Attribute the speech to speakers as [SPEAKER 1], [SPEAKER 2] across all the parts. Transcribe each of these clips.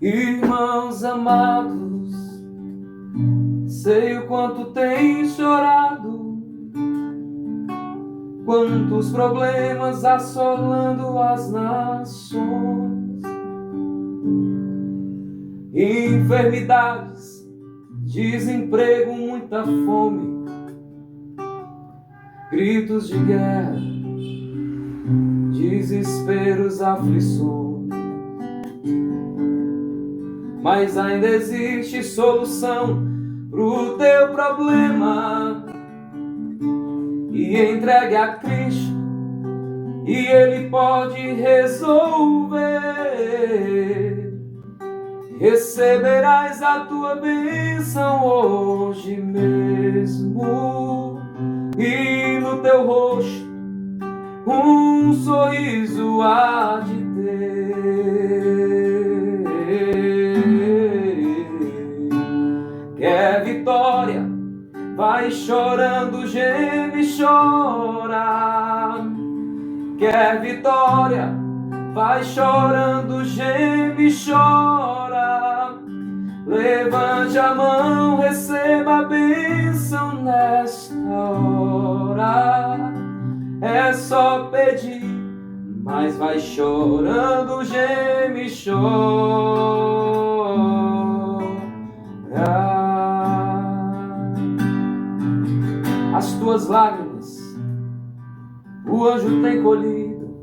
[SPEAKER 1] Irmãos amados, sei o quanto tens chorado, quantos problemas assolando as nações, enfermidades, desemprego, muita fome, gritos de guerra, desesperos, aflições. Mas ainda existe solução pro teu problema. E entregue a Cristo, e Ele pode resolver. Receberás a tua bênção hoje mesmo, e no teu rosto um sorriso há de ter. Quer vitória? Vai chorando, geme e chora. Quer vitória? Vai chorando, geme e chora. Levante a mão, receba a bênção nesta hora. É só pedir, mas vai chorando, geme e chora. As tuas lágrimas o anjo tem colhido.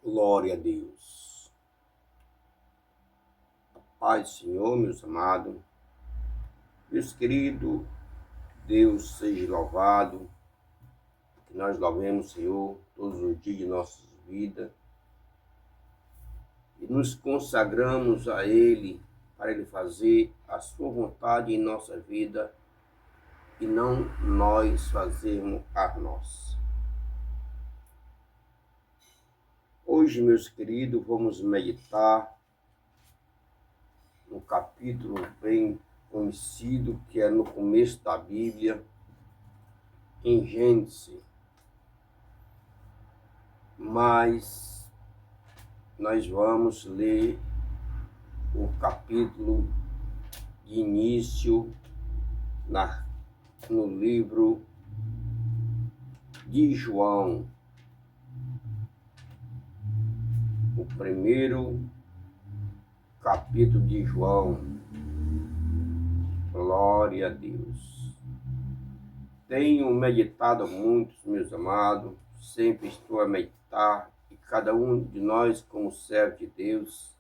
[SPEAKER 2] Glória a Deus. A paz do Senhor, meus amados. Meus queridos, Deus seja louvado. Que nós louvemos o Senhor todos os dias de nossas vidas. E nos consagramos a Ele para Ele fazer a sua vontade em nossa vida e não nós fazermos a nossa. Hoje, meus queridos, vamos meditar no capítulo bem conhecido, que é no começo da Bíblia, em Gênesis. Mas nós vamos ler o capítulo de início no livro de João, o primeiro capítulo de João. Glória a Deus. Tenho meditado muito, meus amados, sempre estou a meditar, e cada um de nós, como servo de Deus,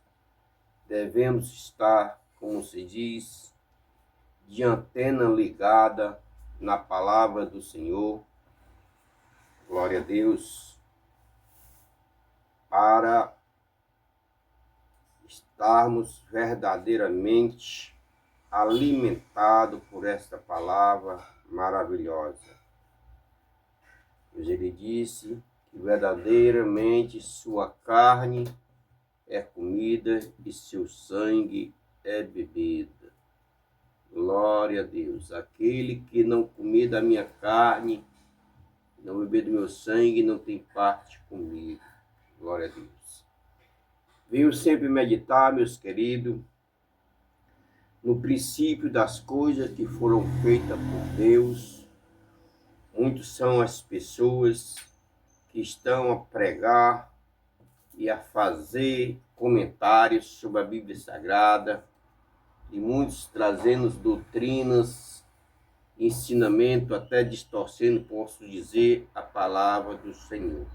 [SPEAKER 2] devemos estar, como se diz, de antena ligada na palavra do Senhor. Glória a Deus. Para estarmos verdadeiramente alimentados por esta palavra maravilhosa. Pois ele disse que verdadeiramente sua carne é comida e seu sangue é bebida. Glória a Deus. Aquele que não comer da minha carne, não beber do meu sangue, não tem parte comigo. Glória a Deus. Venho sempre meditar, meus queridos, no princípio das coisas que foram feitas por Deus. Muitos são as pessoas que estão a pregar e a fazer comentários sobre a Bíblia Sagrada, e muitos trazendo doutrinas, ensinamento, até distorcendo, posso dizer, a palavra do Senhor.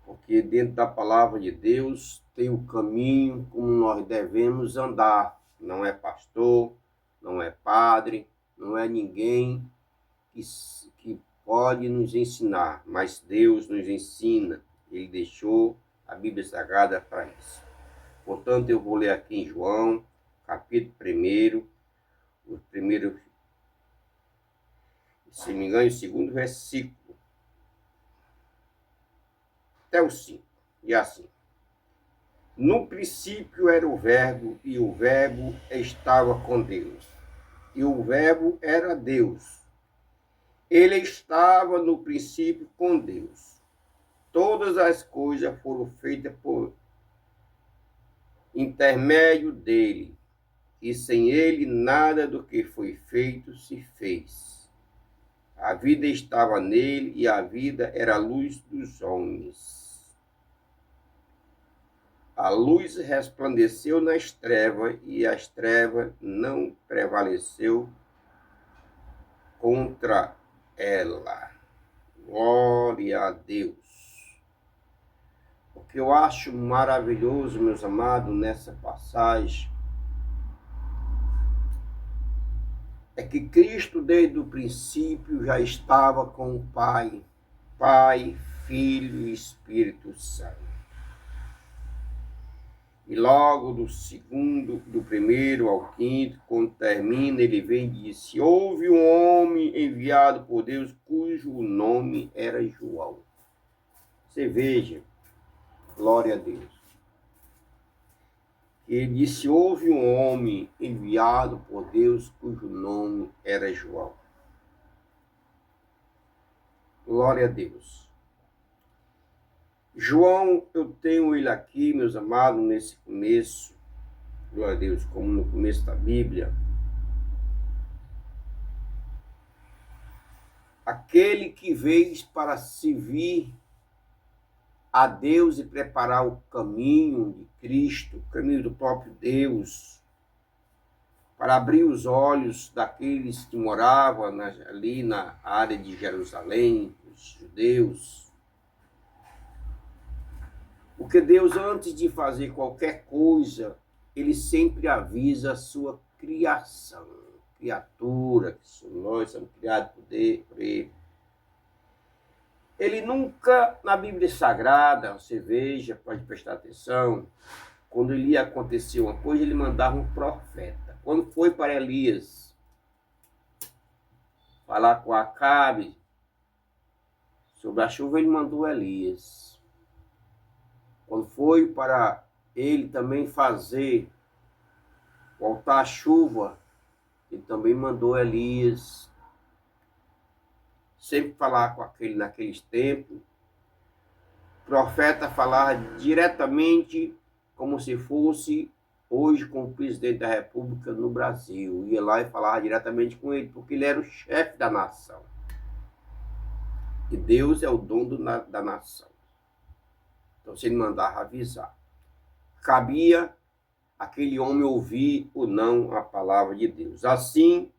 [SPEAKER 2] Porque dentro da palavra de Deus tem o caminho como nós devemos andar. Não é pastor, não é padre, não é ninguém que pode nos ensinar, mas Deus nos ensina. Ele deixou a Bíblia Sagrada para isso. Portanto, eu vou ler aqui em João, capítulo 1, o primeiro, se não me engano, o segundo versículo, até o 5. E assim: no princípio era o Verbo, e o Verbo estava com Deus, e o Verbo era Deus. Ele estava no princípio com Deus. Todas as coisas foram feitas por intermédio dele, e sem ele nada do que foi feito se fez. A vida estava nele, e a vida era a luz dos homens. A luz resplandeceu nas trevas, e as trevas não prevaleceu contra ela. Glória a Deus. O que eu acho maravilhoso, meus amados, nessa passagem, é que Cristo, desde o princípio, já estava com o Pai, Pai, Filho e Espírito Santo. E logo do primeiro ao quinto, quando termina, ele vem e diz: houve um homem enviado por Deus, cujo nome era João. Você veja, glória a Deus. Ele disse: houve um homem enviado por Deus, cujo nome era João. Glória a Deus. João, eu tenho ele aqui, meus amados, nesse começo, glória a Deus, como no começo da Bíblia. Aquele que veio para servir a Deus e preparar o caminho de Cristo, o caminho do próprio Deus, para abrir os olhos daqueles que moravam ali na área de Jerusalém, os judeus. Porque Deus, antes de fazer qualquer coisa, ele sempre avisa a sua criação, criatura, que nós somos criados por ele. Ele nunca, na Bíblia Sagrada, você veja, pode prestar atenção, quando ele ia acontecer uma coisa, ele mandava um profeta. Quando foi para Elias falar com Acabe sobre a chuva, ele mandou Elias. Quando foi para ele também fazer voltar a chuva, ele também mandou Elias. Sempre falar com aquele naqueles tempos. O profeta falava diretamente como se fosse hoje com o presidente da República no Brasil. Ia lá e falava diretamente com ele, porque ele era o chefe da nação. E Deus é o dono da nação. Então, se ele mandava avisar, cabia aquele homem ouvir ou não a palavra de Deus. Assim,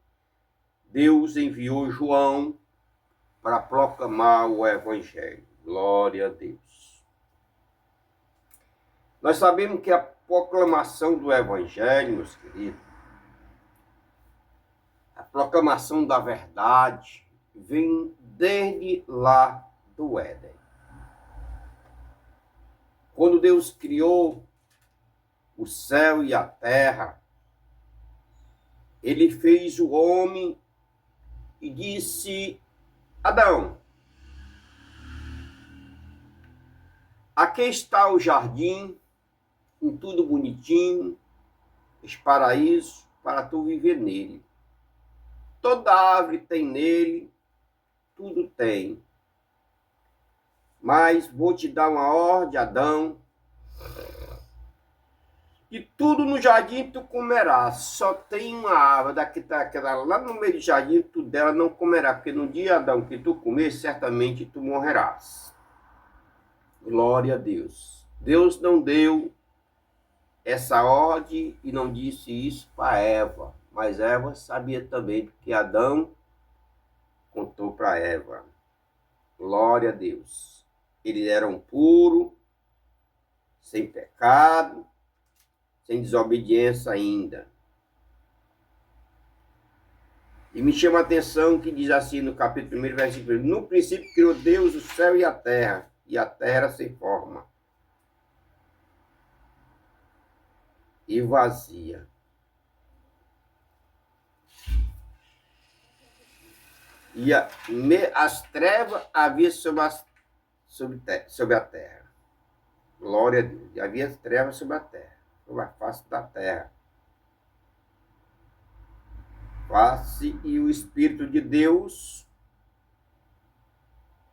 [SPEAKER 2] Deus enviou João para proclamar o Evangelho. Glória a Deus. Nós sabemos que a proclamação do Evangelho, meus queridos, a proclamação da verdade, vem desde lá do Éden. Quando Deus criou o céu e a terra, ele fez o homem e disse: Adão, aqui está o jardim, com tudo bonitinho, esse paraíso, para tu viver nele. Toda árvore tem nele, tudo tem. Mas vou te dar uma ordem, Adão, que tudo no jardim tu comerás. Só tem uma árvore daquela lá no meio do jardim, tu dela não comerás, porque no dia, Adão, que tu comer, certamente tu morrerás. Glória a Deus. Deus não deu essa ordem e não disse isso para Eva, mas Eva sabia também, porque Adão contou para Eva. Glória a Deus. Eles eram puros, sem pecado, sem desobediência ainda. E me chama a atenção que diz assim no capítulo 1, versículo 1: no princípio criou Deus o céu e a terra era sem forma e vazia. E as trevas havia sobre a terra. Glória a Deus. E havia trevas sobre a terra, sobre a face da terra. Face e o Espírito de Deus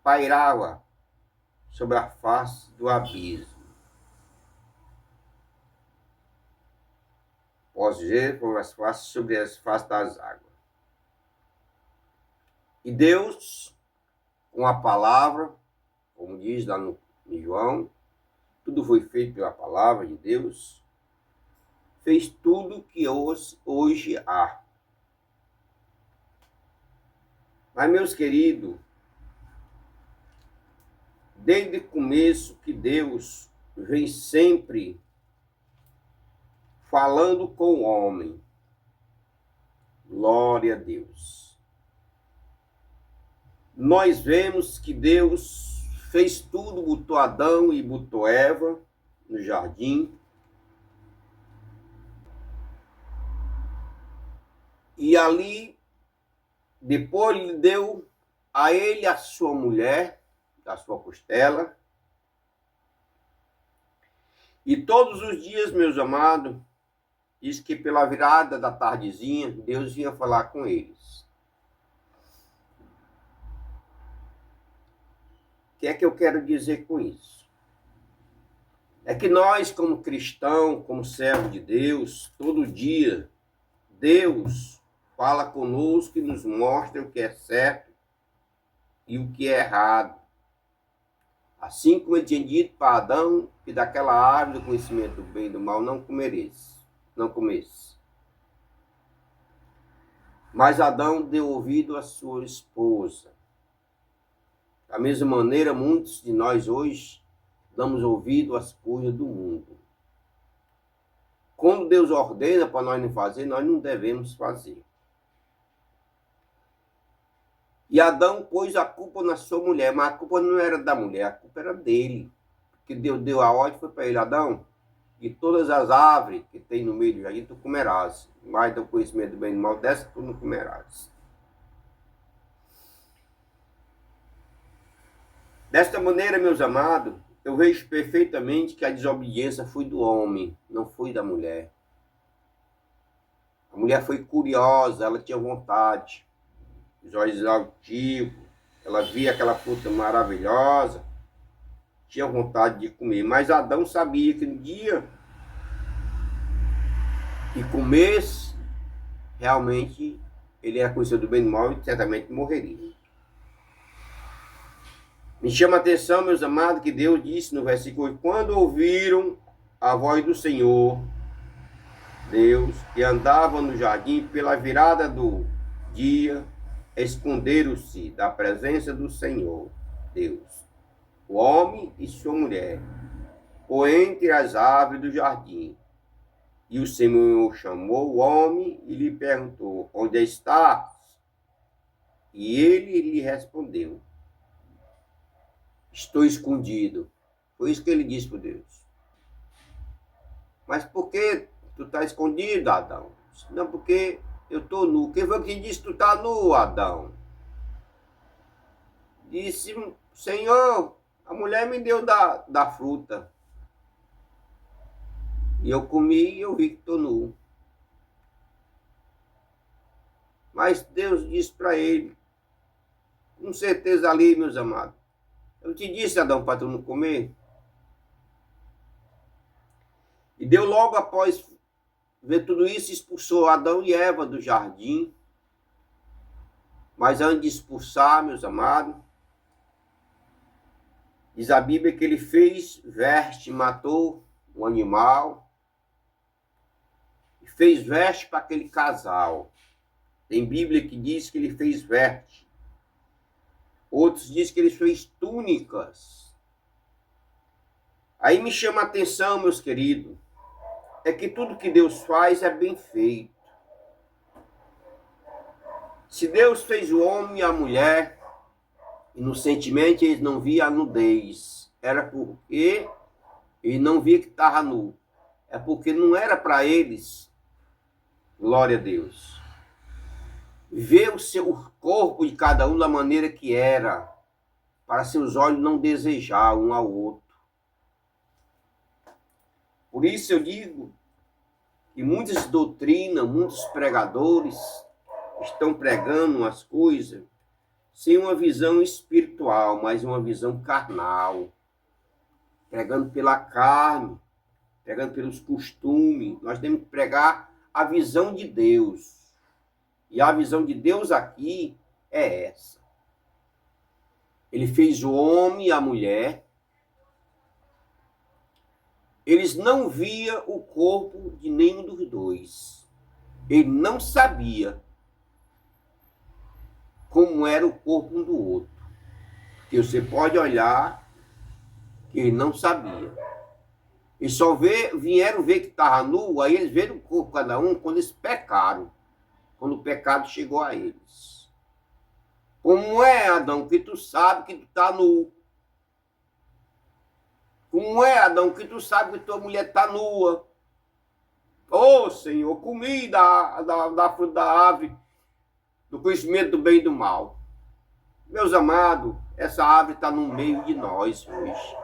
[SPEAKER 2] pairava sobre a face do abismo. Pós-gelo foi mais fácil sobre as faces das águas. E Deus, com a palavra, como diz lá em João, tudo foi feito pela palavra de Deus, fez tudo que hoje há. Mas, meus queridos, desde o começo que Deus vem sempre falando com o homem. Glória a Deus. Nós vemos que Deus fez tudo, botou Adão e botou Eva no jardim. E ali, depois ele deu a ele a sua mulher, da sua costela. E todos os dias, meus amados, diz que pela virada da tardezinha, Deus vinha falar com eles. O que é que eu quero dizer com isso? É que nós, como cristãos, como servos de Deus, todo dia, Deus fala conosco e nos mostra o que é certo e o que é errado. Assim como ele tinha dito para Adão que daquela árvore do conhecimento do bem e do mal não comesse. Mas Adão deu ouvido à sua esposa. Da mesma maneira, muitos de nós hoje damos ouvido às coisas do mundo. Quando Deus ordena para nós não fazer, nós não devemos fazer. E Adão pôs a culpa na sua mulher, mas a culpa não era da mulher, a culpa era dele. Porque Deus deu a ordem, foi para ele: Adão, de todas as árvores que tem no meio do jardim, tu comerás. Mas do conhecimento do bem e do mal, dessa tu não comerás. Desta maneira, meus amados, eu vejo perfeitamente que a desobediência foi do homem, não foi da mulher. A mulher foi curiosa, ela tinha vontade. Os olhos altivos, ela via aquela fruta maravilhosa, tinha vontade de comer. Mas Adão sabia que no dia que comesse, realmente ele era conhecido do bem e do mal e certamente morreria. Me chama a atenção, meus amados, que Deus disse no versículo 8: quando ouviram a voz do Senhor, Deus, que andava no jardim pela virada do dia, esconderam-se da presença do Senhor, Deus, o homem e sua mulher, por entre as árvores do jardim. E o Senhor chamou o homem e lhe perguntou: onde estás? E ele lhe respondeu: estou escondido. Foi isso que ele disse para Deus. Mas por que tu está escondido, Adão? Não, porque eu estou nu. Quem foi que disse que tu está nu, Adão? Disse: Senhor, a mulher me deu da fruta. E eu comi e eu vi que estou nu. Mas Deus disse para ele, com certeza ali, meus amados: eu te disse, Adão, para tu não comer. E Deus, logo após ver tudo isso, expulsou Adão e Eva do jardim. Mas antes de expulsar, meus amados, diz a Bíblia que ele fez veste, matou um animal e fez veste para aquele casal. Tem Bíblia que diz que ele fez veste. Outros dizem que ele fez túnicas. Aí me chama a atenção, meus queridos, é que tudo que Deus faz é bem feito. Se Deus fez o homem e a mulher, inocentemente eles não viam a nudez, era porque eles não viam que estava nu. É porque não era para eles, glória a Deus, ver o seu corpo de cada um da maneira que era, para seus olhos não desejar um ao outro. Por isso eu digo que muitas doutrinas, muitos pregadores estão pregando as coisas sem uma visão espiritual, mas uma visão carnal. Pregando pela carne, pregando pelos costumes. Nós temos que pregar a visão de Deus. E a visão de Deus aqui é essa. Ele fez o homem e a mulher. Eles não viam o corpo de nenhum dos dois. Ele não sabia como era o corpo um do outro. Porque você pode olhar que ele não sabia. E só vieram ver que estava nu, aí eles viram o corpo cada um quando eles pecaram. Quando o pecado chegou a eles. Como é, Adão, que tu sabe que tu está nu? Como é, Adão, que tu sabe que tua mulher está nua? Ô, Senhor, comi da fruta da árvore do conhecimento do bem e do mal. Meus amados, essa árvore está no meio de nós hoje.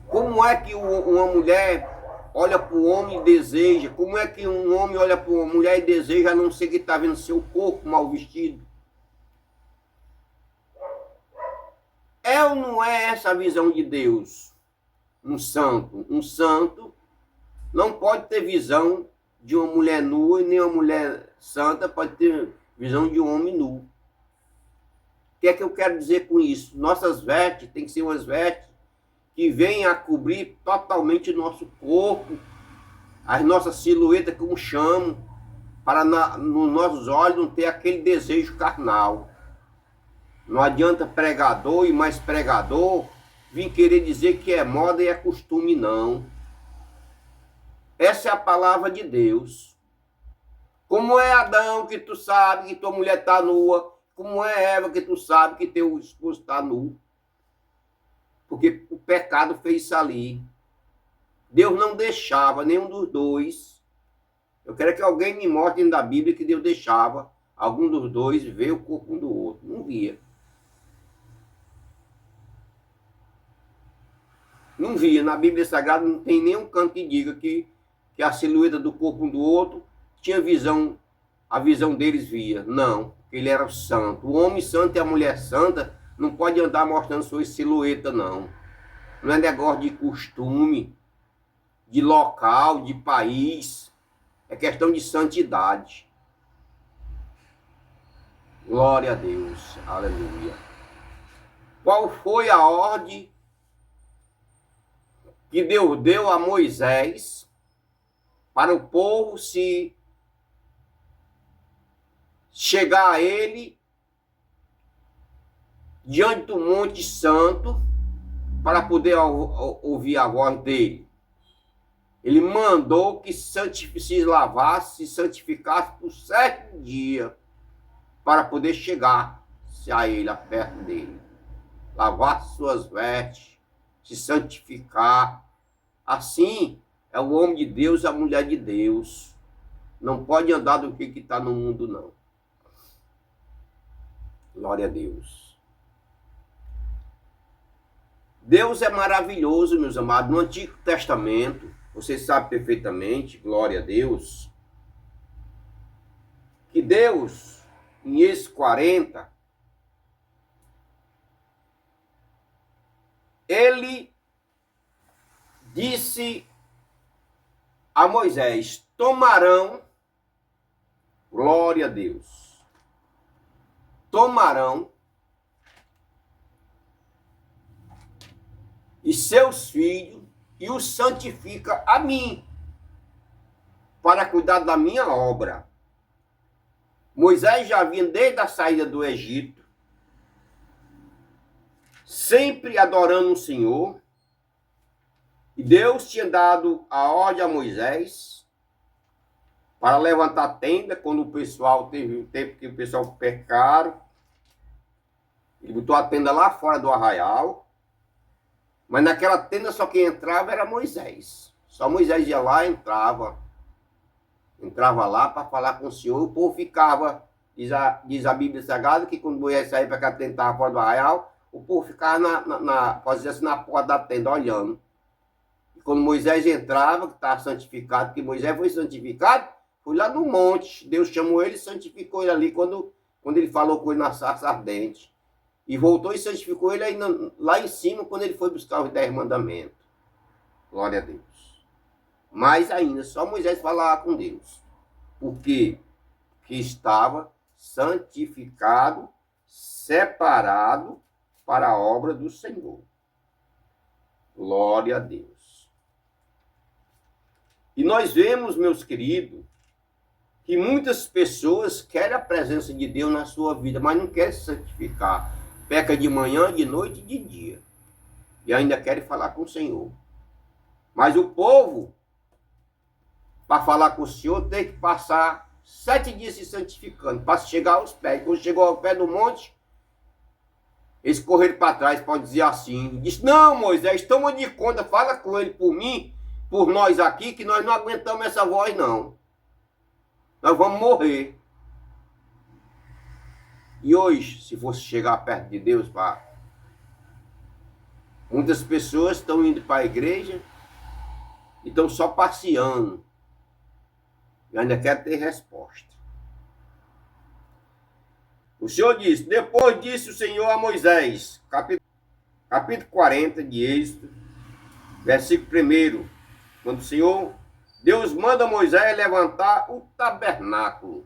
[SPEAKER 2] Como é que uma mulher olha para o homem e deseja? Como é que um homem olha para uma mulher e deseja, a não ser que está vendo seu corpo mal vestido? É ou não é essa a visão de Deus? Um santo não pode ter visão de uma mulher nua e nem uma mulher santa pode ter visão de um homem nu. O que é que eu quero dizer com isso? Nossas vestes têm que ser umas vestes que venham a cobrir totalmente o nosso corpo, as nossas silhuetas, como chamam, para nos nossos olhos não ter aquele desejo carnal. Não adianta pregador e mais pregador vir querer dizer que é moda e é costume, não. Essa é a palavra de Deus. Como é, Adão, que tu sabe que tua mulher está nua? Como é, Eva, que tu sabe que teu esposo está nu? Porque o pecado fez isso ali. Deus não deixava nenhum dos dois. Eu quero que alguém me mostre da Bíblia que Deus deixava algum dos dois ver o corpo um do outro. Não via. Não via. Na Bíblia Sagrada não tem nenhum canto que diga que a silhueta do corpo um do outro tinha visão, a visão deles via. Não, ele era santo. O homem santo e a mulher santa não pode andar mostrando sua silhueta, não. Não é negócio de costume, de local, de país. É questão de santidade. Glória a Deus. Aleluia. Qual foi a ordem que Deus deu a Moisés para o povo se chegar a ele diante do Monte Santo para poder ouvir a voz dele? Ele mandou que se lavasse, se santificasse por 7 dias para poder chegar-se a ele, perto dele. Lavar suas vestes, se santificar. Assim é o homem de Deus, a mulher de Deus. Não pode andar do que está no mundo, não. Glória a Deus. Deus é maravilhoso, meus amados. No Antigo Testamento, você sabe perfeitamente, glória a Deus, que Deus, em Êxodo 40, ele disse a Moisés: tomarão, glória a Deus, tomarão e seus filhos e os santifica a mim, para cuidar da minha obra. Moisés já vinha desde a saída do Egito, sempre adorando o Senhor, e Deus tinha dado a ordem a Moisés para levantar a tenda quando o pessoal teve um tempo que o pessoal pecaram. Ele botou a tenda lá fora do arraial, mas naquela tenda só quem entrava era Moisés. Só Moisés ia lá e entrava lá para falar com o Senhor. O povo ficava, diz a Bíblia Sagrada, que quando Moisés saía para cá tentar fora do arraial, o povo ficava na porta da tenda olhando. E quando Moisés entrava, que estava santificado, porque Moisés foi santificado, foi lá no monte. Deus chamou ele e santificou ele ali quando ele falou com ele na sarça ardente. E voltou e santificou ele aí lá em cima, quando ele foi buscar os 10 mandamentos. Glória a Deus. Mais ainda, só Moisés falava com Deus. Por quê? Porque estava santificado, separado para a obra do Senhor. Glória a Deus. E nós vemos, meus queridos, que muitas pessoas querem a presença de Deus na sua vida, mas não querem se santificar. Peca de manhã, de noite e de dia. E ainda querem falar com o Senhor. Mas o povo, para falar com o Senhor, tem que passar 7 dias se santificando, para chegar aos pés. Quando chegou ao pé do monte, eles correram para trás, pode dizer assim. Disse, não, Moisés, toma de conta, fala com ele por mim, por nós aqui, que nós não aguentamos essa voz, não. Nós vamos morrer. E hoje, se fosse chegar perto de Deus, muitas pessoas estão indo para a igreja e estão só passeando. E ainda querem ter resposta. O Senhor disse, depois disse o Senhor a Moisés, capítulo 40 de Êxodo, versículo 1, quando o Senhor, Deus manda Moisés levantar o tabernáculo.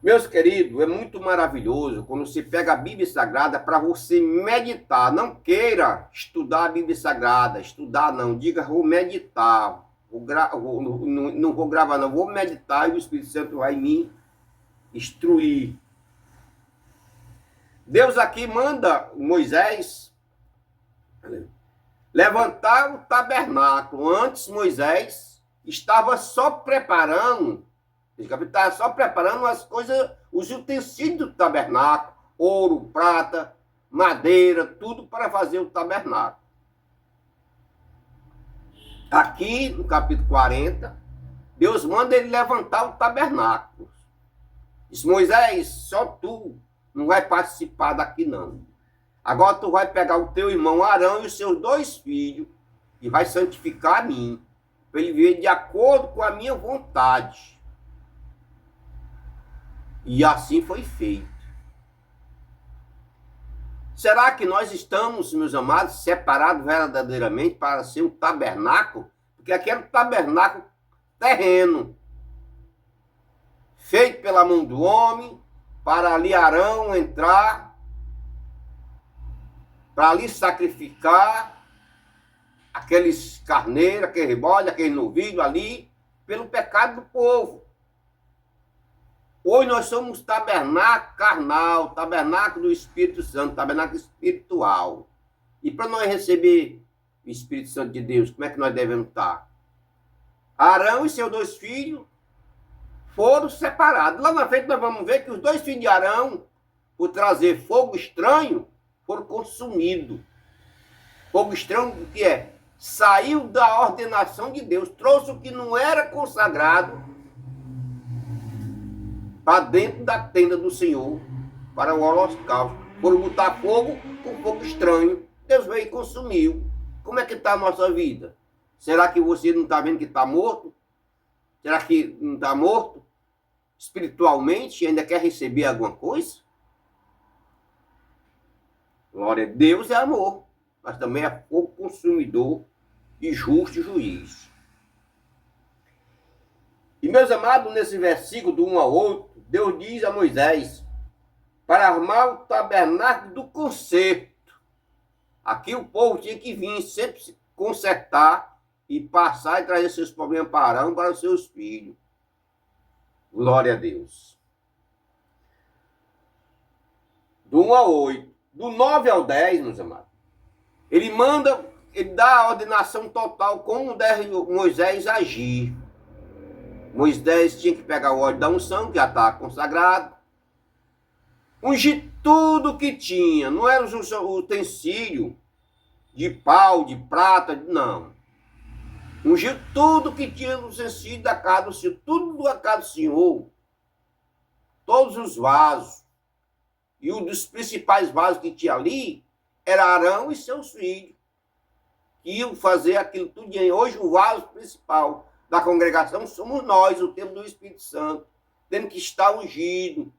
[SPEAKER 2] Meus queridos, é muito maravilhoso quando você pega a Bíblia Sagrada para você meditar. Não queira estudar a Bíblia Sagrada, estudar não, diga vou meditar, não vou gravar não, vou meditar e o Espírito Santo vai me instruir. Deus aqui manda Moisés levantar o tabernáculo. Antes Moisés estava só preparando as coisas, os utensílios do tabernáculo, ouro, prata, madeira, tudo para fazer o tabernáculo. Aqui no capítulo 40, Deus manda ele levantar o tabernáculo. Diz, Moisés, só tu não vai participar daqui não. Agora tu vai pegar o teu irmão Arão e os seus 2 filhos e vai santificar a mim, para ele viver de acordo com a minha vontade. E assim foi feito. Será que nós estamos, meus amados, separados verdadeiramente para ser um tabernáculo? Porque aqui era um tabernáculo terreno, feito pela mão do homem, para ali Arão entrar, para ali sacrificar aqueles carneiros, aquele bode, aquele novilho ali, pelo pecado do povo. Hoje nós somos tabernáculo carnal, tabernáculo do Espírito Santo, tabernáculo espiritual. E para nós receber o Espírito Santo de Deus, como é que nós devemos estar? Arão e seus 2 filhos foram separados. Lá na frente nós vamos ver que os 2 filhos de Arão, por trazer fogo estranho, foram consumidos. Fogo estranho o que é? Saiu da ordenação de Deus, trouxe o que não era consagrado para dentro da tenda do Senhor, para o holocausto. Foram botar fogo com fogo estranho. Deus veio e consumiu. Como é que está a nossa vida? Será que você não está vendo que está morto? Será que não está morto? Espiritualmente, ainda quer receber alguma coisa? Glória a Deus é amor, mas também é fogo consumidor e justo juiz. E, meus amados, nesse versículo do 1 ao 8, Deus diz a Moisés para armar o tabernáculo do concerto. Aqui o povo tinha que vir sempre se consertar e passar e trazer seus problemas para Arão, para os seus filhos. Glória a Deus. Do 1 ao 8. Do 9 ao 10, meus amados, ele dá a ordenação total como deve Moisés agir. Moisés tinha que pegar o óleo da unção, que já estava consagrado, ungir tudo que tinha, não era o utensílio de pau, de prata, não. Ungiu tudo que tinha no utensílio da casa do Senhor, tudo da casa do Senhor, todos os vasos. E um dos principais vasos que tinha ali era Arão e seus filhos, que iam fazer aquilo tudo. Hoje o vaso principal da congregação somos nós, o templo do Espírito Santo. Temos que estar ungido.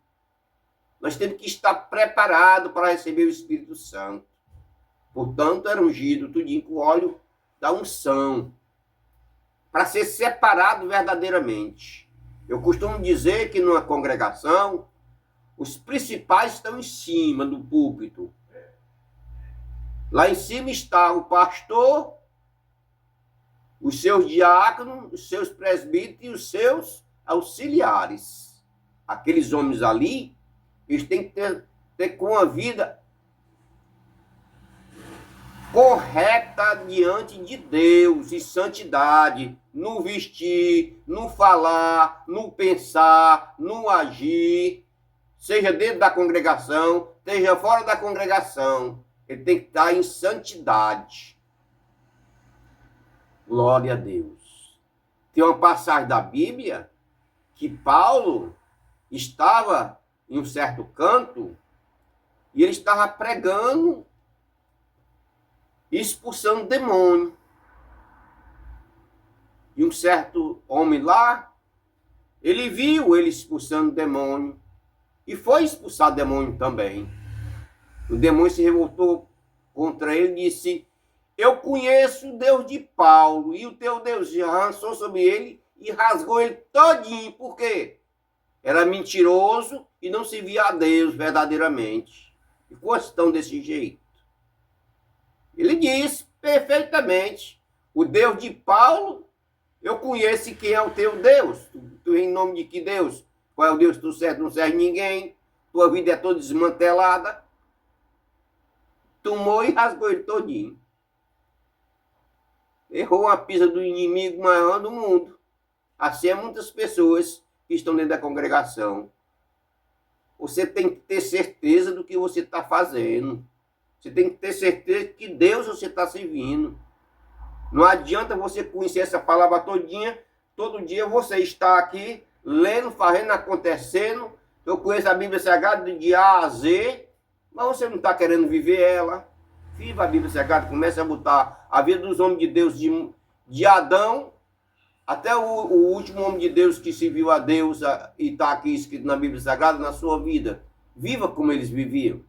[SPEAKER 2] Nós temos que estar preparados para receber o Espírito Santo. Portanto, era ungido tudinho com óleo da unção, para ser separado verdadeiramente. Eu costumo dizer que numa congregação, os principais estão em cima do púlpito. Lá em cima está o pastor, os seus diáconos, os seus presbíteros e os seus auxiliares. Aqueles homens ali, eles têm que ter com uma vida correta diante de Deus, e santidade, no vestir, no falar, no pensar, no agir, seja dentro da congregação, seja fora da congregação. Ele tem que estar em santidade. Glória a Deus. Tem uma passagem da Bíblia que Paulo estava em um certo canto e ele estava pregando e expulsando demônio. E um certo homem lá, ele viu ele expulsando demônio e foi expulsar demônio também. O demônio se revoltou contra ele e disse: eu conheço o Deus de Paulo, e o teu Deus lançou sobre ele e rasgou ele todinho. Por quê? Era mentiroso e não servia a Deus verdadeiramente. E quantos estão desse jeito? Ele disse perfeitamente: o Deus de Paulo, eu conheço quem é o teu Deus. Tu em nome de que Deus? Qual é o Deus que tu serve? Não serve ninguém. Tua vida é toda desmantelada. Tomou e rasgou ele todinho. Errou a pisa do inimigo maior do mundo. Assim é muitas pessoas que estão dentro da congregação. Você tem que ter certeza do que você está fazendo. Você tem que ter certeza que Deus você está servindo. Não adianta você conhecer essa palavra todinha, todo dia você está aqui lendo, fazendo, acontecendo. Eu conheço a Bíblia Sagrada de A a Z, mas você não está querendo viver ela. Viva a Bíblia Sagrada, comece a botar a vida dos homens de Deus, de Adão até o último homem de Deus que serviu a Deus e está aqui escrito na Bíblia Sagrada, na sua vida. Viva como eles viviam.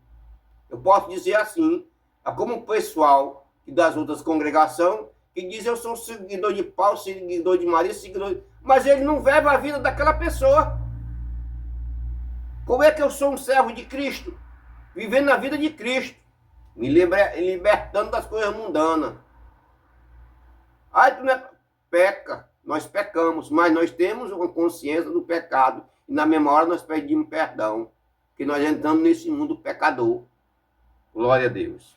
[SPEAKER 2] Eu posso dizer assim, é como o pessoal das outras congregações que diz: eu sou seguidor de Paulo, seguidor de Maria, seguidor de... Mas ele não vive a vida daquela pessoa. Como é que eu sou um servo de Cristo? Vivendo a vida de Cristo, me libertando das coisas mundanas. Aí tu não é... peca, nós pecamos, mas nós temos uma consciência do pecado. E na mesma hora nós pedimos perdão, porque nós entramos nesse mundo pecador. Glória a Deus.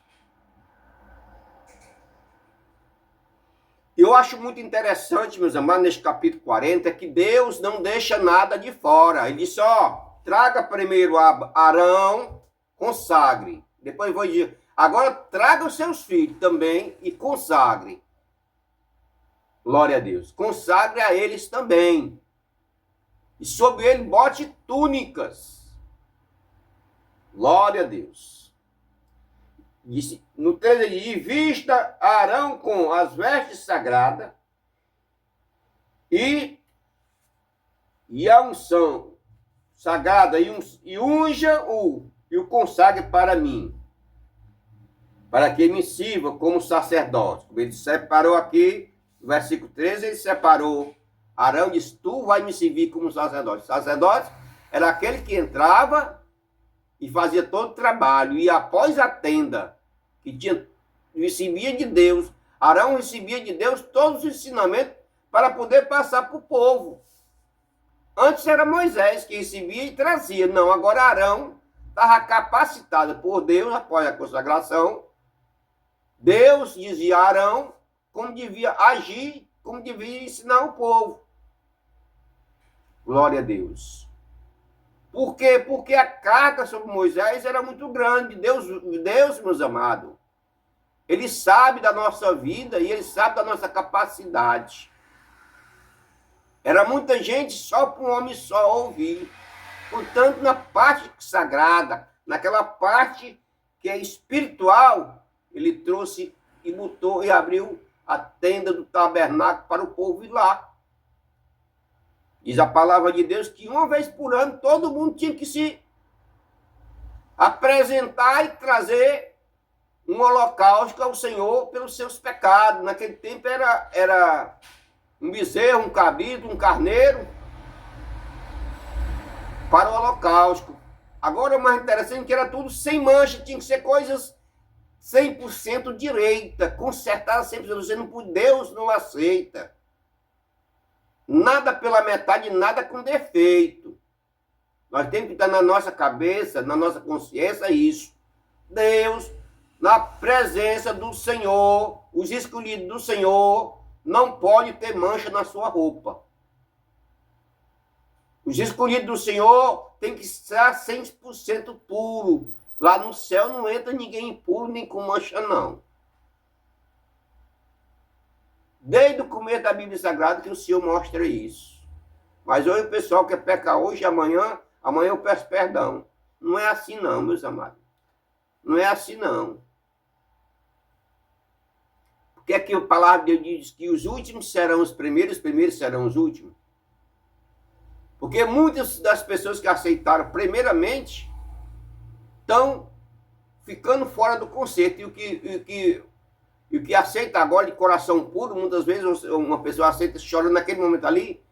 [SPEAKER 2] Eu acho muito interessante, meus amados, neste capítulo 40, que Deus não deixa nada de fora. Ele disse: traga primeiro Arão, consagre. Depois vou dizer, agora traga os seus filhos também e consagre. Glória a Deus. Consagre a eles também. E sobre ele bote túnicas. Glória a Deus. Disse, no 13 ele diz: vista Arão com as vestes sagradas e a unção sagrada e unja-o e o consagre para mim, para que me sirva como sacerdote. Como ele separou aqui, no versículo 13, ele separou Arão, disse: tu vai me servir como sacerdote. Sacerdote era aquele que entrava e fazia todo o trabalho, e após a tenda, que recebia de Deus, Arão recebia de Deus todos os ensinamentos para poder passar para o povo. Antes era Moisés que recebia e trazia. Não, agora Arão estava capacitado por Deus, após a consagração. Deus dizia a Arão como devia agir, como devia ensinar o povo. Glória a Deus. Por quê? Porque a carga sobre Moisés era muito grande. Deus, meus amados, ele sabe da nossa vida e ele sabe da nossa capacidade. Era muita gente só para um homem só ouvir. Portanto, na parte sagrada, naquela parte que é espiritual, ele trouxe e botou e abriu a tenda do tabernáculo para o povo ir lá. Diz a palavra de Deus que uma vez por ano todo mundo tinha que se apresentar e trazer um holocausto ao Senhor pelos seus pecados. Naquele tempo era um bezerro, um cabrito, um carneiro para o holocausto. Agora o mais interessante é que era tudo sem mancha, tinha que ser coisas 100% direita, consertada 100%. Deus não aceita nada pela metade, nada com defeito. Nós temos que estar na nossa cabeça, na nossa consciência isso. Deus, na presença do Senhor, os escolhidos do Senhor, não pode ter mancha na sua roupa. Os escolhidos do Senhor tem que estar 100% puro. Lá no céu não entra ninguém impuro, nem com mancha, não. Desde o começo da Bíblia Sagrada que o Senhor mostra isso. Mas hoje o pessoal quer pecar hoje, amanhã eu peço perdão. Não é assim não, meus amados. Não é assim não. Porque aqui a palavra de Deus diz que os últimos serão os primeiros serão os últimos. Porque muitas das pessoas que aceitaram primeiramente estão ficando fora do conceito. E o que aceita agora de coração puro, muitas vezes uma pessoa aceita chorando naquele momento ali,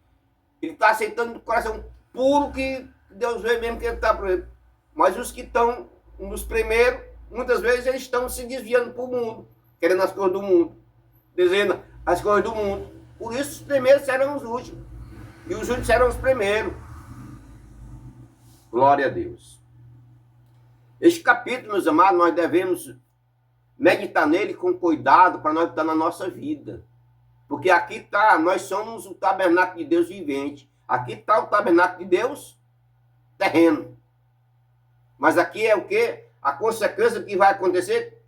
[SPEAKER 2] ele está aceitando de coração puro que Deus vê mesmo que ele está por ele. Mas os que estão nos primeiros, muitas vezes eles estão se desviando para o mundo, querendo as coisas do mundo, dizendo as coisas do mundo. Por isso os primeiros serão os últimos. E os últimos serão os primeiros. Glória a Deus. Este capítulo, meus amados, nós devemos meditar nele com cuidado para nós estar na nossa vida. Porque aqui está, nós somos o tabernáculo de Deus vivente. Aqui está o tabernáculo de Deus terreno. Mas aqui é o quê? A consequência que vai acontecer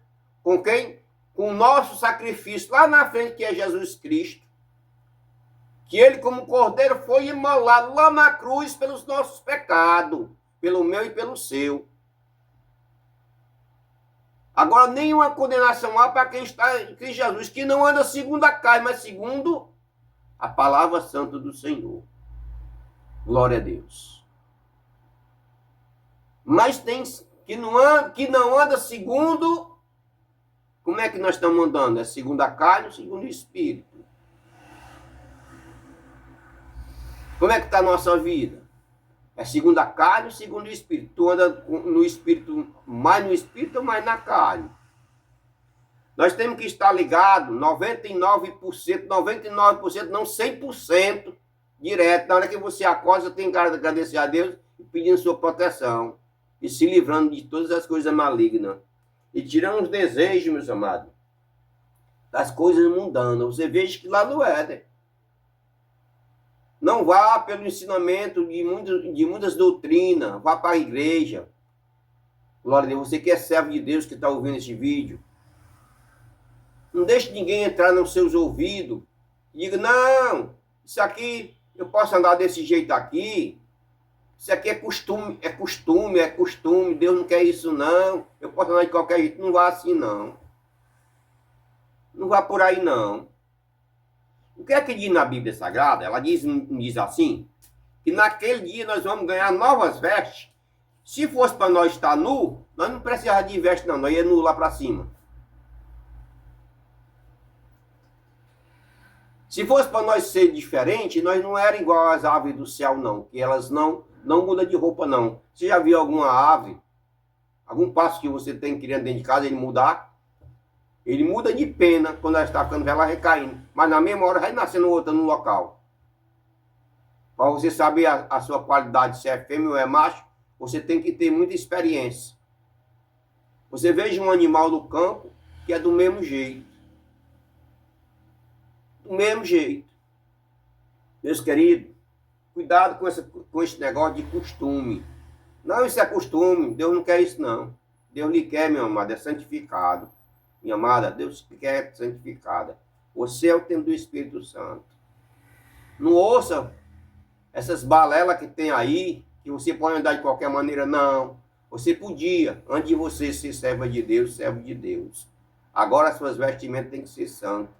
[SPEAKER 2] com quem? Com o nosso sacrifício lá na frente, que é Jesus Cristo. Que ele, como cordeiro, foi imolado lá na cruz pelos nossos pecados, pelo meu e pelo seu. Agora, nenhuma condenação há para quem está em Cristo Jesus, que não anda segundo a carne, mas segundo a palavra santa do Senhor. Glória a Deus. Mas tem que não anda segundo. Como é que nós estamos andando? É segundo a carne ou segundo o Espírito? Como é que está a nossa vida? É segundo a carne ou segundo o Espírito? Tu anda no Espírito, mais no Espírito ou mais na carne? Nós temos que estar ligados 99%, não 100% direto. Na hora que você acorda, você tem que agradecer a Deus e pedindo sua proteção. E se livrando de todas as coisas malignas. E tirando os desejos, meus amados, das coisas mundanas. Você veja que lá no Éden, não vá pelo ensinamento de muitas doutrinas, vá para a igreja. Glória a Deus, você que é servo de Deus que está ouvindo esse vídeo. Não deixe ninguém entrar nos seus ouvidos. Diga, não, isso aqui, eu posso andar desse jeito aqui. Isso aqui é costume. Deus não quer isso não. Eu posso andar de qualquer jeito. Não vá assim não. Não vá por aí não. O que é que diz na Bíblia Sagrada? Ela diz assim, que naquele dia nós vamos ganhar novas vestes. Se fosse para nós estar nu, nós não precisávamos de veste não, nós ia nu lá para cima. Se fosse para nós ser diferente, nós não era igual às aves do céu não, que elas não mudam de roupa não. Você já viu alguma ave, algum pássaro que você tem criando dentro de casa, ele mudar? Ele muda de pena quando ela está ficando velha, recaindo. Mas na mesma hora vai nascendo outra no local. Para você saber a sua qualidade, se é fêmea ou é macho, você tem que ter muita experiência. Você veja um animal no campo que é do mesmo jeito. Do mesmo jeito. Meus queridos, cuidado com esse negócio de costume. Não, isso é costume. Deus não quer isso, não. Deus lhe quer, meu amado, é santificado. Minha amada, Deus quer santificada. Você é o templo do Espírito Santo. Não ouça essas balelas que tem aí, que você pode andar de qualquer maneira, não. Você podia, antes de você ser servo de Deus. Agora as suas vestimentas têm que ser santas.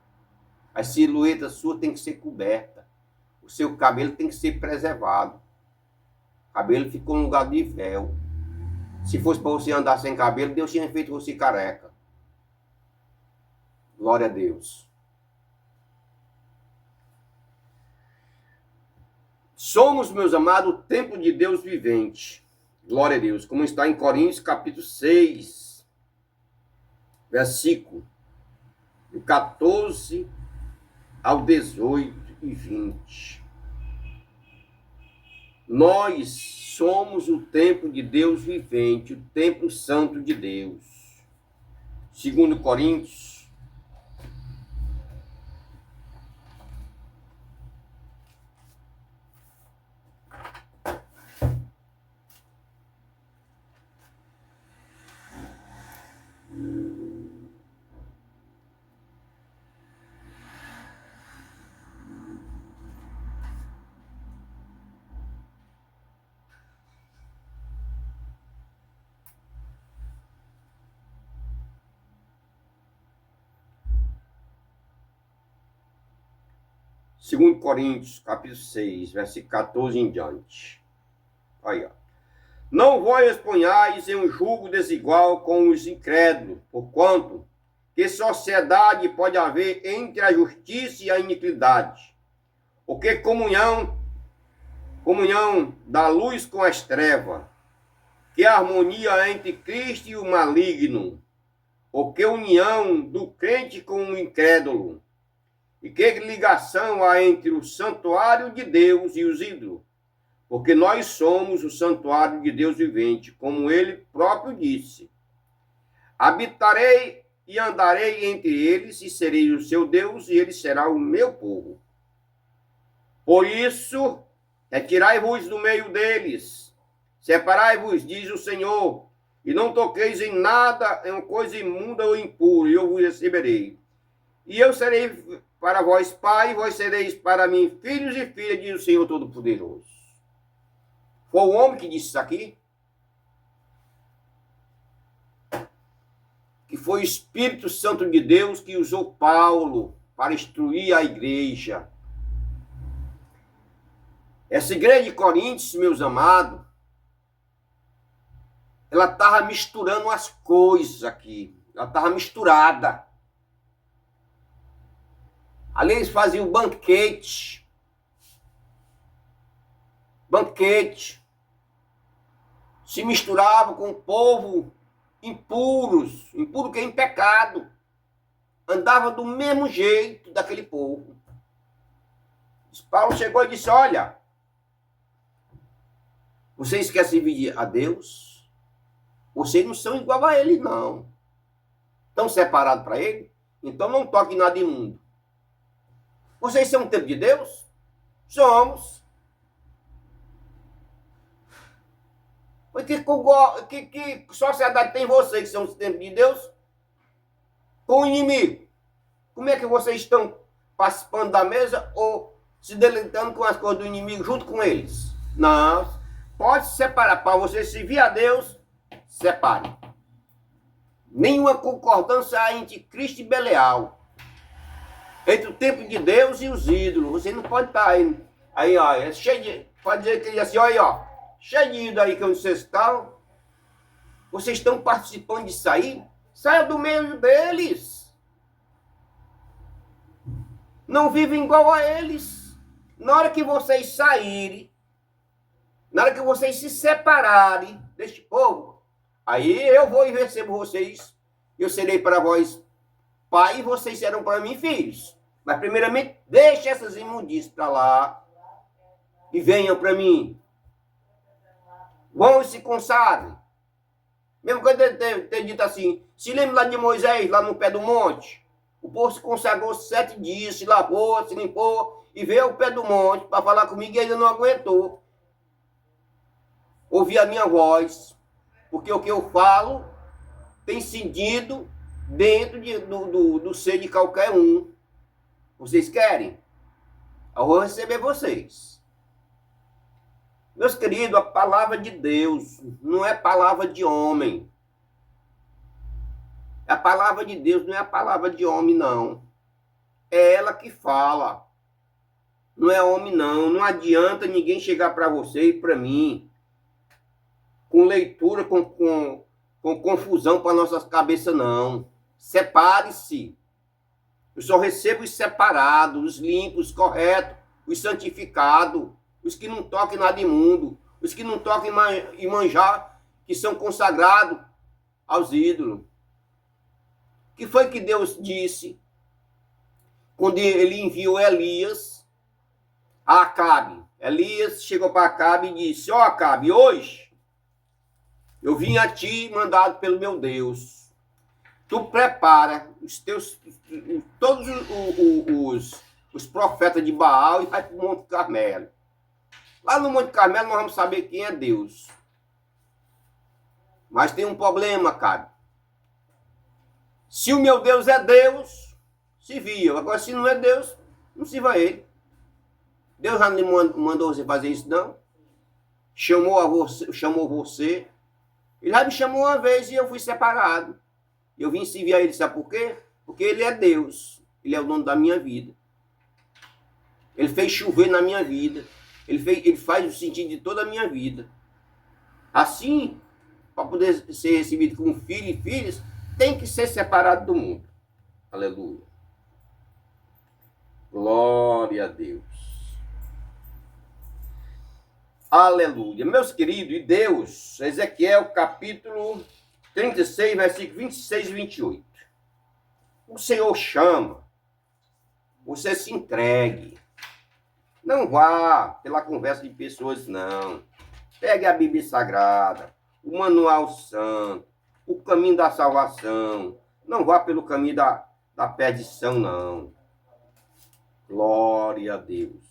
[SPEAKER 2] A silhueta sua tem que ser coberta. O seu cabelo tem que ser preservado. O cabelo ficou no lugar de véu. Se fosse para você andar sem cabelo, Deus tinha feito você careca. Glória a Deus. Somos, meus amados, o templo de Deus vivente. Glória a Deus. Como está em Coríntios, capítulo 6, versículo do 14 ao 18 e 20. Nós somos o templo de Deus vivente, o templo santo de Deus. Segundo Coríntios, capítulo 6, versículo 14 em diante. Aí, ó. Não vos exponhais em um julgo desigual com os incrédulos, porquanto que sociedade pode haver entre a justiça e a iniquidade? Ou que comunhão da luz com as trevas? Que harmonia entre Cristo e o maligno? Ou que união do crente com o incrédulo? E que ligação há entre o santuário de Deus e os ídolos? Porque nós somos o santuário de Deus vivente, como ele próprio disse. Habitarei e andarei entre eles, e serei o seu Deus, e ele será o meu povo. Por isso, retirai-vos do meio deles, separai-vos, diz o Senhor, e não toqueis em nada, em coisa imunda ou impura, e eu vos receberei. E eu serei para vós pai, e vós sereis para mim filhos e filhas, diz o Senhor Todo-Poderoso. Foi o homem que disse isso aqui? Que foi o Espírito Santo de Deus que usou Paulo para instruir a igreja. Essa igreja de Coríntios, meus amados, ela estava misturando as coisas aqui. Ela estava misturada. Ali eles faziam banquete. Se misturavam com o povo impuros, impuro que é em pecado. Andava do mesmo jeito daquele povo. Paulo chegou e disse, olha, vocês querem servir a Deus? Vocês não são igual a ele, não. Estão separados para ele? Então não toquem nada imundo. Vocês são o templo de Deus? Somos. Que sociedade tem vocês que são os templos de Deus? Com o inimigo. Como é que vocês estão participando da mesa ou se deleitando com as coisas do inimigo junto com eles? Não. Pode separar. Para você servir a Deus, separe. Nenhuma concordância há entre Cristo e Belial. Entre o templo de Deus e os ídolos. Você não pode estar aí ó, é cheio de... Pode dizer que ele assim, olha, ó, cheio de ídolos aí que vocês estão. Vocês estão participando disso aí? Saia do meio deles. Não vivem igual a eles. Na hora que vocês saírem, na hora que vocês se separarem deste povo, aí eu vou e recebo vocês. Eu serei para vós pai e vocês serão para mim filhos. Mas primeiramente, deixe essas imundícias para lá e venham para mim. Vão e se consagrem. Mesmo que eu tenha dito assim, se lembra lá de Moisés, lá no pé do monte? O povo se consagrou 7 dias, se lavou, se limpou, e veio ao pé do monte para falar comigo e ainda não aguentou. Ouvir a minha voz, porque o que eu falo tem sentido dentro do ser de qualquer um. Vocês querem? Eu vou receber vocês. Meus queridos, a palavra de Deus não é palavra de homem. A palavra de Deus não é a palavra de homem, não. É ela que fala. Não é homem, não. Não adianta ninguém chegar para você e para mim com leitura, com confusão para nossas cabeças, não. Separe-se. Eu só recebo os separados, os limpos, os corretos, os santificados, os que não tocam em nada imundo, os que não tocam em manjar, que são consagrados aos ídolos. O que foi que Deus disse quando ele enviou Elias a Acabe? Elias chegou para Acabe e disse: ó, Acabe, hoje eu vim a ti mandado pelo meu Deus. Tu prepara todos os profetas de Baal e vai para o Monte Carmelo. Lá no Monte Carmelo nós vamos saber quem é Deus. Mas tem um problema, cara. Se o meu Deus é Deus, se via. Agora, se não é Deus, não sirva a ele. Deus já não mandou você fazer isso, não. Chamou você. Ele já me chamou uma vez e eu fui separado. Eu vim servir a ele, sabe por quê? Porque ele é Deus. Ele é o dono da minha vida. Ele fez chover na minha vida. Ele faz o sentido de toda a minha vida. Assim, para poder ser recebido como filho e filhas, tem que ser separado do mundo. Aleluia. Glória a Deus. Aleluia. Meus queridos, e Deus, Ezequiel capítulo 36, versículo 26 e 28. O Senhor chama. Você se entregue. Não vá pela conversa de pessoas, não. Pegue a Bíblia Sagrada, o Manual Santo, o caminho da salvação. Não vá pelo caminho da perdição, não. Glória a Deus.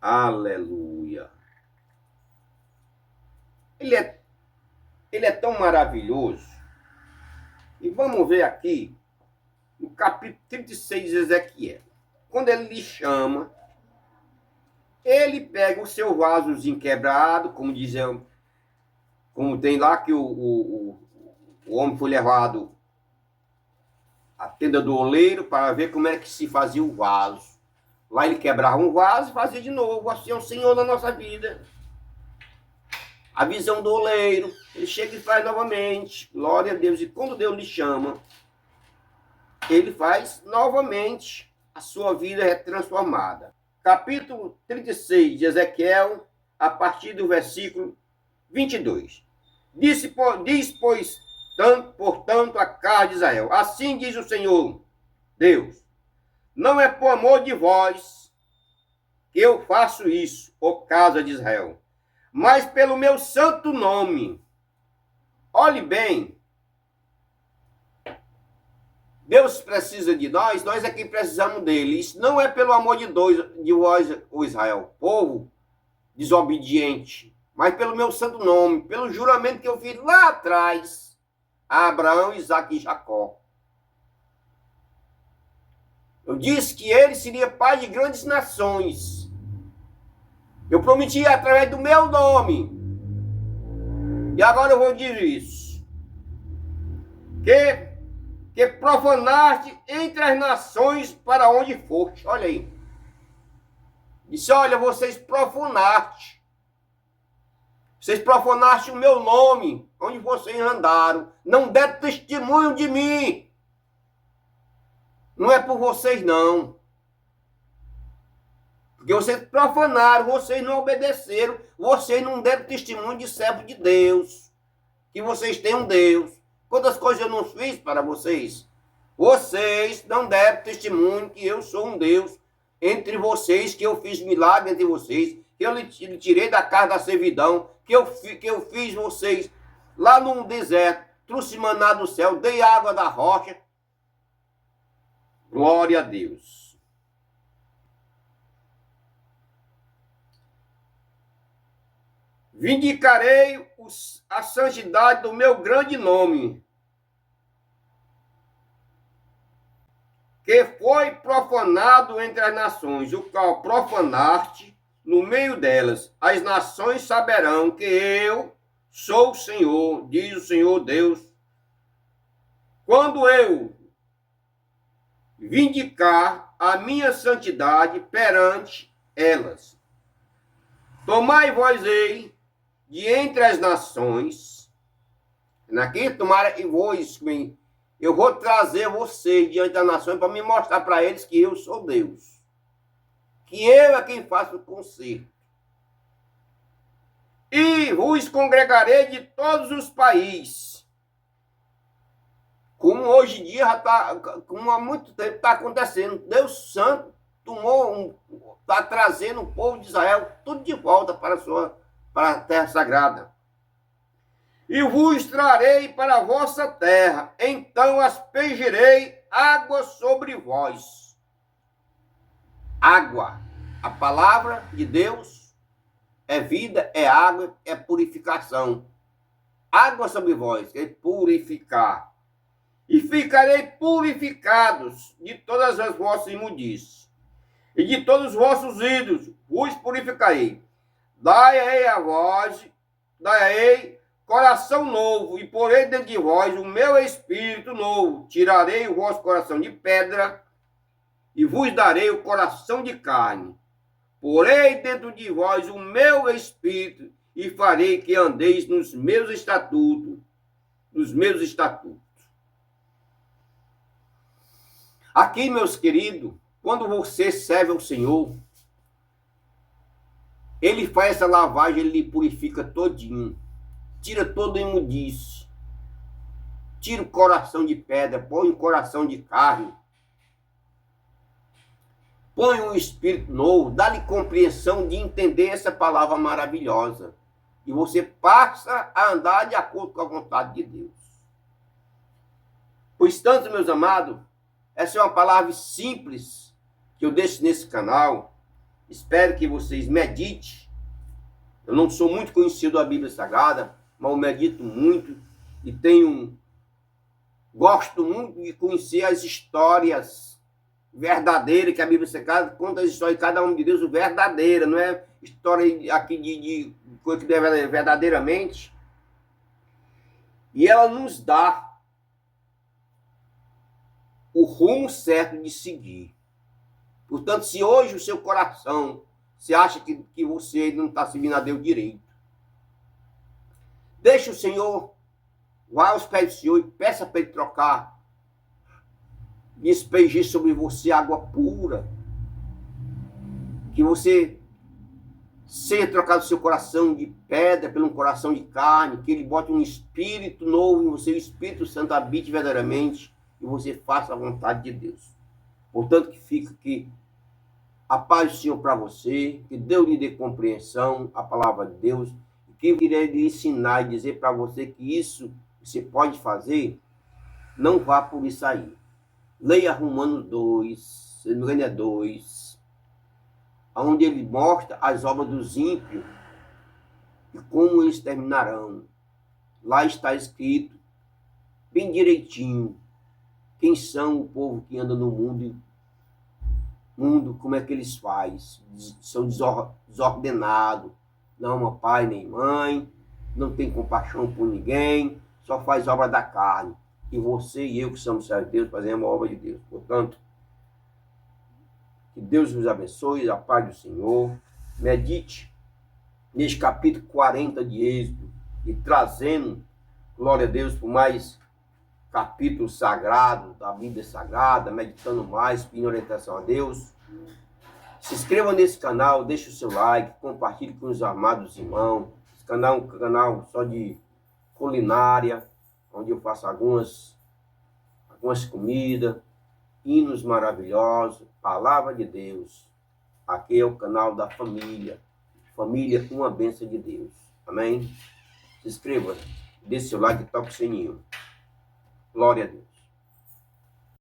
[SPEAKER 2] Aleluia. Ele é tão maravilhoso. E vamos ver aqui, no capítulo 36 de Ezequiel. Quando ele lhe chama, ele pega o seu vasozinho quebrado, como dizem, como tem lá que o homem foi levado à tenda do oleiro para ver como é que se fazia o vaso. Lá ele quebrava um vaso e fazia de novo. Assim é o Senhor na nossa vida. A visão do oleiro, ele chega e faz novamente. Glória a Deus. E quando Deus lhe chama, ele faz novamente. A sua vida é transformada. Capítulo 36 de Ezequiel, a partir do versículo 22. Diz, pois, portanto, a casa de Israel. Assim diz o Senhor, Deus. Não é por amor de vós que eu faço isso, ó casa de Israel, mas pelo meu santo nome. Olhe bem, Deus precisa de nós é quem precisamos dele. Isso não é pelo amor de vós, ó Israel, povo desobediente, mas pelo meu santo nome, pelo juramento que eu fiz lá atrás a Abraão, Isaque e Jacó. Eu disse que ele seria pai de grandes nações. Eu prometi através do meu nome. E agora eu vou dizer isso. Que profanaste entre as nações para onde foste. Olha aí. Disse, olha, vocês profanaste. Vocês profanaste o meu nome, onde vocês andaram. Não deram testemunho de mim. Não é por vocês, não. Porque vocês profanaram, vocês não obedeceram, vocês não deram testemunho de servo de Deus. Que vocês têm um Deus. Quantas coisas eu não fiz para vocês? Vocês não deram testemunho que eu sou um Deus entre vocês, que eu fiz milagre entre vocês, que eu lhe tirei da casa da servidão, que eu fiz vocês lá num deserto, trouxe maná do céu, dei água da rocha. Glória a Deus. Vindicarei a santidade do meu grande nome, que foi profanado entre as nações, o qual profanaste no meio delas. As nações saberão que eu sou o Senhor, diz o Senhor Deus, quando eu vindicar a minha santidade perante elas. Tomai vós ei de entre as nações, aqui tomara e vós eu vou trazer vocês diante das nações para me mostrar para eles que eu sou Deus. Que eu é quem faço o conserto. E vos congregarei de todos os países. Como hoje em dia já está, como há muito tempo está acontecendo. Deus Santo está trazendo o povo de Israel tudo de volta para a terra sagrada. E vos trarei para a vossa terra, então aspergirei água sobre vós. Água, a palavra de Deus é vida, é água, é purificação. Água sobre vós, é purificar. E ficarei purificados de todas as vossas imundícies, e de todos os vossos ídolos vos purificarei. Dai a vós, dai coração novo, e porei dentro de vós o meu espírito novo. Tirarei o vosso coração de pedra, e vos darei o coração de carne. Porei dentro de vós o meu espírito, e farei que andeis nos meus estatutos, Aqui, meus queridos, quando você serve ao Senhor, Ele faz essa lavagem, Ele lhe purifica todinho. Tira todo o imundície. Tira o coração de pedra, põe o coração de carne. Põe um espírito novo, dá-lhe compreensão de entender essa palavra maravilhosa. E você passa a andar de acordo com a vontade de Deus. Pois tanto, meus amados, essa é uma palavra simples que eu deixo nesse canal. Espero que vocês meditem. Eu não sou muito conhecido da Bíblia Sagrada, mas eu medito muito e gosto muito de conhecer as histórias verdadeiras que a Bíblia Sagrada conta, as histórias de cada um de Deus, verdadeira, não é história aqui de coisa que é verdadeiramente. E ela nos dá o rumo certo de seguir. Portanto, se hoje o seu coração, você acha que você não está seguindo a Deus direito, deixa o Senhor, vá aos pés do Senhor e peça para Ele trocar, despejar sobre você água pura, que você seja trocado o seu coração de pedra pelo coração de carne, que Ele bote um espírito novo em você, o Espírito Santo habite verdadeiramente e você faça a vontade de Deus. Portanto, que fica aqui a paz do Senhor para você, que Deus lhe dê compreensão, a palavra de Deus, que eu queria lhe ensinar e dizer para você que isso você pode fazer, não vá por isso aí. Leia Romanos 2, se não me engano é 2, onde ele mostra as obras dos ímpios e como eles terminarão. Lá está escrito, bem direitinho, quem são o povo que anda no mundo, como é que eles fazem. São desordenados, não ama pai nem mãe, não tem compaixão por ninguém, só faz obra da carne. E você e eu que somos servos de Deus, fazemos a obra de Deus. Portanto, que Deus vos abençoe, a paz do Senhor. Medite neste capítulo 40 de Êxodo e trazendo, glória a Deus, por mais capítulo sagrado da Bíblia Sagrada, meditando mais, pedindo orientação a Deus. Se inscreva nesse canal, deixe o seu like, compartilhe com os amados irmãos. Esse canal é um canal só de culinária, onde eu faço algumas comidas, hinos maravilhosos, palavra de Deus. Aqui é o canal da família. Família, uma bênção de Deus. Amém? Se inscreva, deixe seu like e toque o sininho. Glória a Deus.